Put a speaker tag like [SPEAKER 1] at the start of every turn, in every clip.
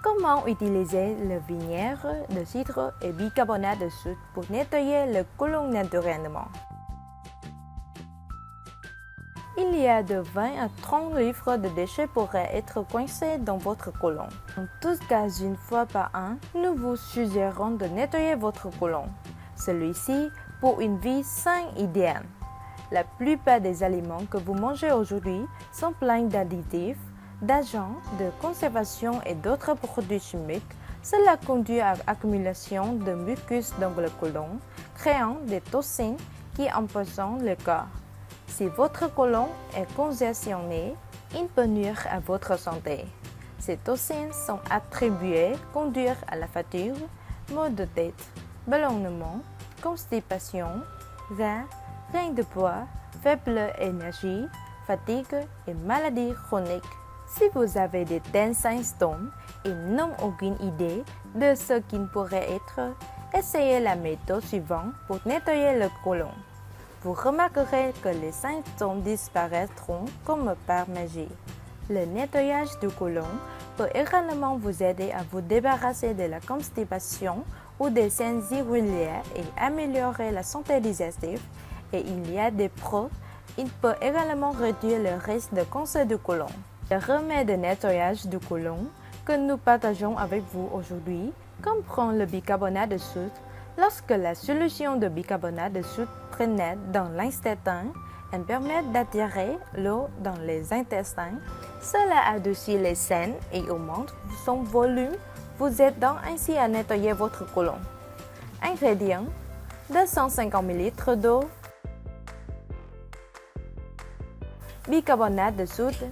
[SPEAKER 1] Comment utiliser le vinaigre de cidre et bicarbonate de soude pour nettoyer le côlon naturellement? Il y a de 20 à 30 livres de déchets pourraient être coincés dans votre côlon. En tout cas, une fois par an, nous vous suggérons de nettoyer votre côlon. Celui-ci pour une vie saine idéale. La plupart des aliments que vous mangez aujourd'hui sont pleins d'additifs, d'agents de conservation et d'autres produits chimiques. Cela conduit à l'accumulation de mucus dans le côlon, créant des toxines qui empoisonnent le corps. Si votre côlon est congestionné, il peut nuire à votre santé. Ces toxines sont attribuées conduire à la fatigue, maux de tête, ballonnement, constipation, gain de poids, faible énergie, fatigue et maladies chroniques. Si vous avez des tels symptômes et n'ont aucune idée de ce qu'il pourrait être, essayez la méthode suivante pour nettoyer le côlon. Vous remarquerez que les symptômes disparaîtront comme par magie. Le nettoyage du côlon peut également vous aider à vous débarrasser de la constipation ou des scènes irrégulières et améliorer la santé digestive. Et il y a des pros, il peut également réduire le risque de cancer du côlon. Le remède de nettoyage du côlon que nous partageons avec vous aujourd'hui comprend le bicarbonate de soude. Lorsque la solution de bicarbonate de soude pénètre dans l'intestin, elle permet d'attirer l'eau dans les intestins. Cela adoucit les selles et augmente son volume, vous aidant ainsi à nettoyer votre côlon. Ingrédients: 250 ml d'eau, bicarbonate de soude,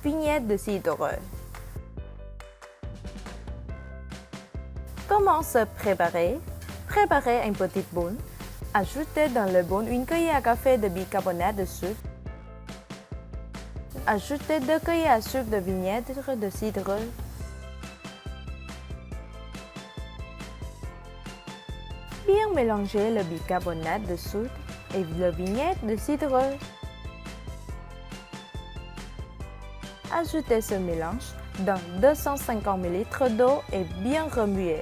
[SPEAKER 1] vinaigre de cidre. Comment se préparer? Préparez une petite boule. Ajoutez dans le bol une cuillère à café de bicarbonate de soude. Ajoutez 2 cuillères à soupe de vinaigre de cidre. Bien mélanger le bicarbonate de soude et le vinaigre de cidre. Ajoutez ce mélange dans 250 ml d'eau et bien remuer.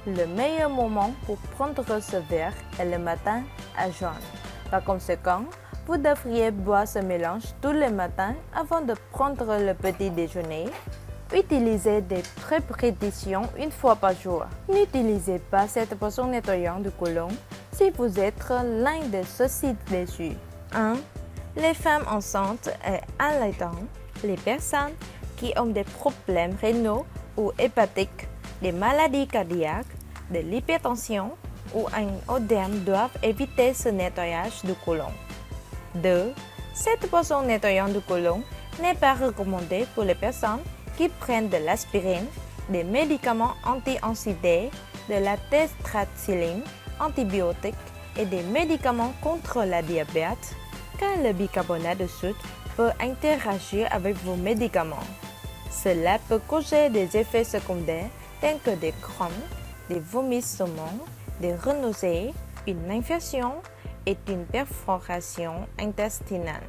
[SPEAKER 1] Le meilleur moment pour prendre ce verre est le matin à jeun. Par conséquent, vous devriez boire ce mélange tous les matins avant de prendre le petit déjeuner. Utilisez des préparations une fois par jour. N'utilisez pas cette potion nettoyante du côlon si vous êtes l'un de ceux-ci dessus. 1. Les femmes enceintes et allaitantes, les personnes qui ont des problèmes rénaux ou hépatiques, des maladies cardiaques, de l'hypertension ou un œdème doivent éviter ce nettoyage du côlon. 2. Cette potion nettoyante du côlon n'est pas recommandée pour les personnes qui prennent de l'aspirine, des médicaments anti-anxiétés, de la tétracycline, antibiotiques et des médicaments contre la diabète, car le bicarbonate de soude peut interagir avec vos médicaments. Cela peut causer des effets secondaires tels que des crampes, des vomissements, des nausées, une infection et une perforation intestinale.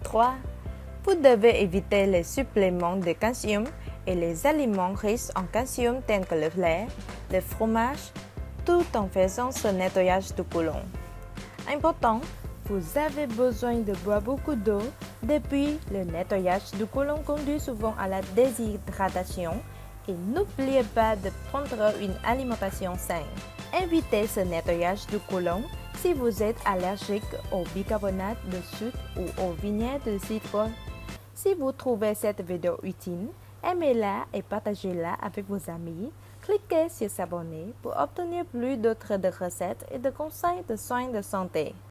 [SPEAKER 1] 3. Vous devez éviter les suppléments de calcium et les aliments riches en calcium tels que le lait, le fromage, tout en faisant ce nettoyage du côlon. Important, vous avez besoin de boire beaucoup d'eau. Depuis, le nettoyage du côlon conduit souvent à la déshydratation et n'oubliez pas de prendre une alimentation saine. Évitez ce nettoyage du côlon si vous êtes allergique au bicarbonate de soude ou au vinaigre de cidre. Si vous trouvez cette vidéo utile, aimez-la et partagez-la avec vos amis. Cliquez sur s'abonner pour obtenir plus d'autres recettes et de conseils de soins de santé.